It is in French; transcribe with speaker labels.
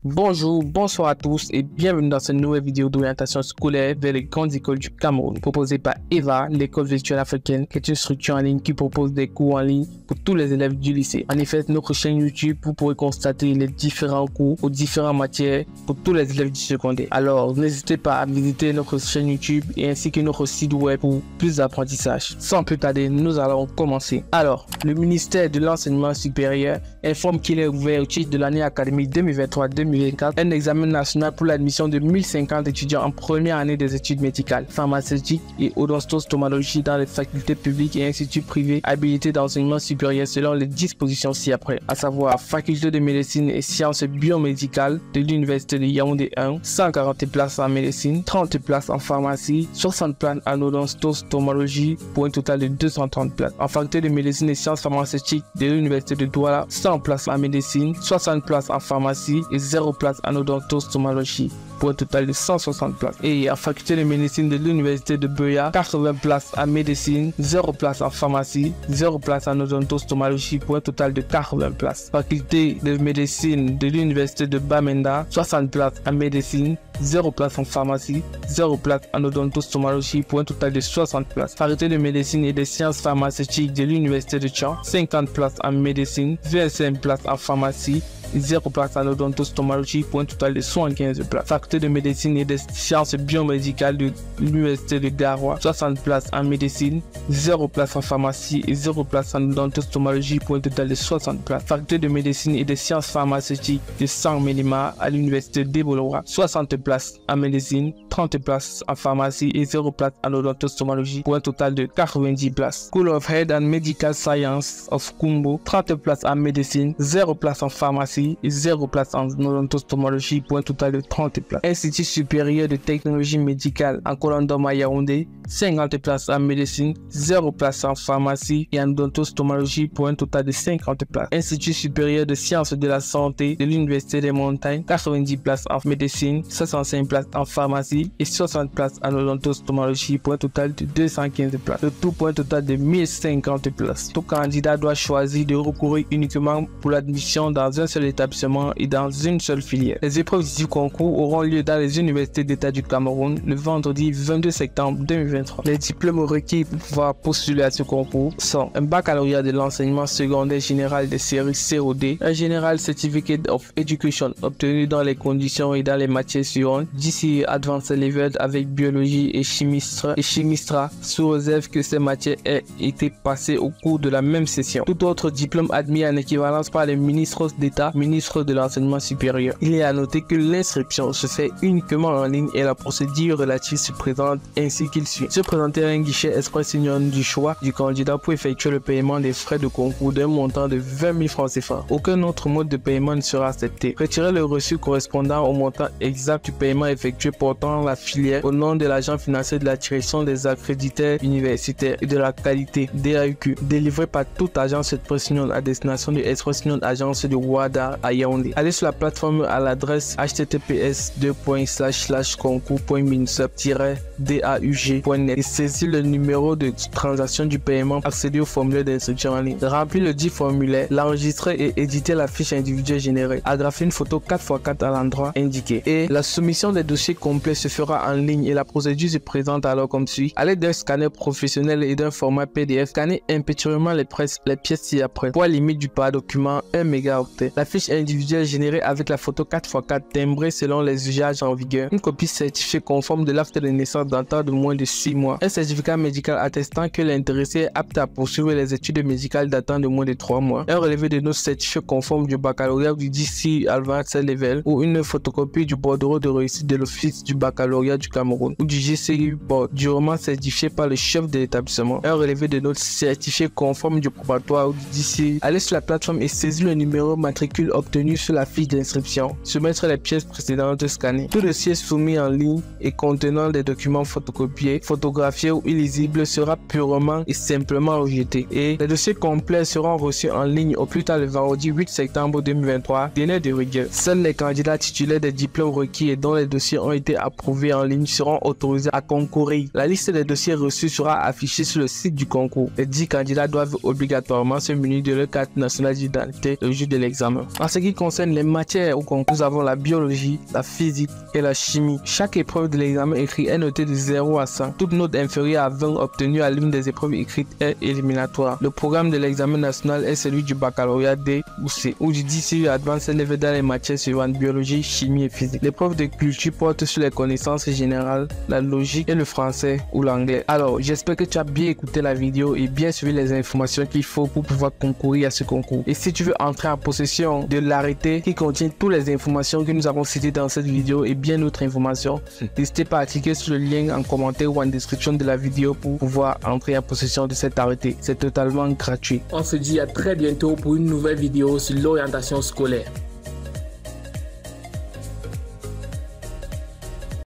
Speaker 1: Bonjour, bonsoir à tous et bienvenue dans cette nouvelle vidéo d'orientation scolaire vers les grandes écoles du Cameroun, proposée par EVA, l'école virtuelle africaine, qui est une structure en ligne qui propose des cours en ligne pour tous les élèves du lycée. En effet, notre chaîne YouTube, vous pourrez constater les différents cours aux différentes matières pour tous les élèves du secondaire. Alors, n'hésitez pas à visiter notre chaîne YouTube et ainsi que notre site web pour plus d'apprentissage. Sans plus tarder, nous allons commencer. Alors, le ministère de l'Enseignement supérieur informe qu'il est ouvert au titre de l'année académique 2023-2024 un examen national pour l'admission de 1050 étudiants en première année des études médicales, pharmaceutiques et odontostomatologie dans les facultés publiques et instituts privés habilités d'enseignement supérieur selon les dispositions ci-après, à savoir faculté de médecine et sciences biomédicales de l'université de Yaoundé 1, 140 places en médecine, 30 places en pharmacie, 60 places en odontostomatologie pour un total de 230 places. En faculté de médecine et sciences pharmaceutiques de l'université de Douala, 100 places en médecine, 60 places en pharmacie et 0 places en odontostomatologie pour un total de 160 places. Et en faculté de médecine de l'université de Buea, 80 places en médecine, 0 places en pharmacie, 0 places en odontostomatologie pour un total de 80 places. Faculté de médecine de l'université de Bamenda, 60 places en médecine, 0 places en pharmacie, 0 places en odontostomatologie pour un total de 60 places. Faculté de médecine et des sciences pharmaceutiques de l'université de Tchang, 50 places en médecine, 25 places en pharmacie, 0 places en odontostomatologie pour un total de 75 places. Faculté de médecine et des sciences biomédicales de l'université de Garoua, 60 places en médecine, 0 places en pharmacie et 0 places en odontostomatologie pour un total de 60 places. Faculté de médecine et des sciences pharmaceutiques de Sang Melima à l'université d'Eboloa, 60 places en médecine, 30 places en pharmacie et 0 places en odontostomatologie pour un total de 90 places. School of Health and Medical Science of Kumbo, 30 places en médecine, 0 places en pharmacie et 0 places en odontostomatologie pour un total de 30 places. Institut supérieur de technologie médicale en Kolondom à Yaoundé, 50 places en médecine, 0 places en pharmacie et en odontostomatologie pour un total de 50 places. Institut supérieur de sciences de la santé de l'université des montagnes, 90 places en médecine, 65 places en pharmacie et 60 places en odontostomatologie pour un total de 215 places. Le tout pour un total de 1050 places. Tout candidat doit choisir de recourir uniquement pour l'admission dans un seul établissement et dans une seule filière. Les épreuves du concours auront lieu dans les universités d'État du Cameroun le vendredi 22 septembre 2023. Les diplômes requis pour pouvoir postuler à ce concours sont un baccalauréat de l'enseignement secondaire général des séries COD, un General Certificate of Education obtenu dans les conditions et dans les matières suivantes, GCE Advanced Level avec biologie et chimistra sous réserve que ces matières aient été passées au cours de la même session. Tout autre diplôme admis en équivalence par les ministres d'État, ministre de l'enseignement supérieur. Il est à noter que l'inscription se fait uniquement en ligne et la procédure relative se présente ainsi qu'il suit. Se présenter à un guichet express union du choix du candidat pour effectuer le paiement des frais de concours d'un montant de 20 000 francs CFA. Aucun autre mode de paiement ne sera accepté. Retirer le reçu correspondant au montant exact du paiement effectué portant la filière au nom de l'agent financier de la direction des accréditeurs universitaires et de la qualité DAUQ, délivré par toute agence express union à destination de express union agence de Ouada à Yaoundé. Allez sur la plateforme à l'adresse https://concours.minsep-daug.net et saisir le numéro de transaction du paiement, accéder au formulaire d'inscription en ligne. Remplir le dit formulaire, l'enregistrer et éditer la fiche individuelle générée. Agrafer une photo 4x4 à l'endroit indiqué. Et la soumission des dossiers complets se fera en ligne et la procédure se présente alors comme suit. À l'aide d'un scanner professionnel et d'un format PDF, scanner impétueusement les pièces ci-après. Poids limite du paradocument 1 mégaoctet. La fiche individuelle générée avec la photo 4x4 timbrée selon les usages en vigueur. Une copie certifiée conforme de l'acte de naissance datant de moins de 6 mois. Un certificat médical attestant que l'intéressé est apte à poursuivre les études médicales datant de moins de 3 mois. Un relevé de notes certifié conforme du baccalauréat du DC Advanced Level ou une photocopie du bordereau de réussite de l'Office du baccalauréat du Cameroun ou du GCU Board, durement certifié par le chef de l'établissement. Un relevé de notes certifié conforme du probatoire ou du DC. Allez sur la plateforme et saisir le numéro matricule obtenu sur la fiche d'inscription. Soumettre les pièces précédentes scannées. Tout dossier soumis en ligne et contenant des documents photocopiés, photographiés ou illisibles sera purement et simplement rejeté. Et les dossiers complets seront reçus en ligne au plus tard le vendredi 8 septembre 2023, délai de rigueur. Seuls les candidats titulaires des diplômes requis et dont les dossiers ont été approuvés en ligne seront autorisés à concourir. La liste des dossiers reçus sera affichée sur le site du concours. Les 10 candidats doivent obligatoirement se munir de leur carte nationale d'identité le jour de l'examen. En ce qui concerne les matières au concours, nous avons la biologie, la physique et la chimie. Chaque épreuve de l'examen écrit est notée de 0 à 100. Toute note inférieure à 20 obtenue à l'une des épreuves écrites est éliminatoire. Le programme de l'examen national est celui du baccalauréat D ou C, ou du DCU Advanced Level dans les matières suivantes: biologie, chimie et physique. L'épreuve de culture porte sur les connaissances générales, la logique et le français ou l'anglais. Alors, j'espère que tu as bien écouté la vidéo et bien suivi les informations qu'il faut pour pouvoir concourir à ce concours. Et si tu veux entrer en possession de l'arrêté qui contient toutes les informations que nous avons citées dans cette vidéo et bien d'autres informations, n'hésitez pas à cliquer sur le lien en commentaire ou en description de la vidéo pour pouvoir entrer en possession de cet arrêté. C'est totalement gratuit. On se dit à très bientôt pour une nouvelle vidéo sur l'orientation scolaire.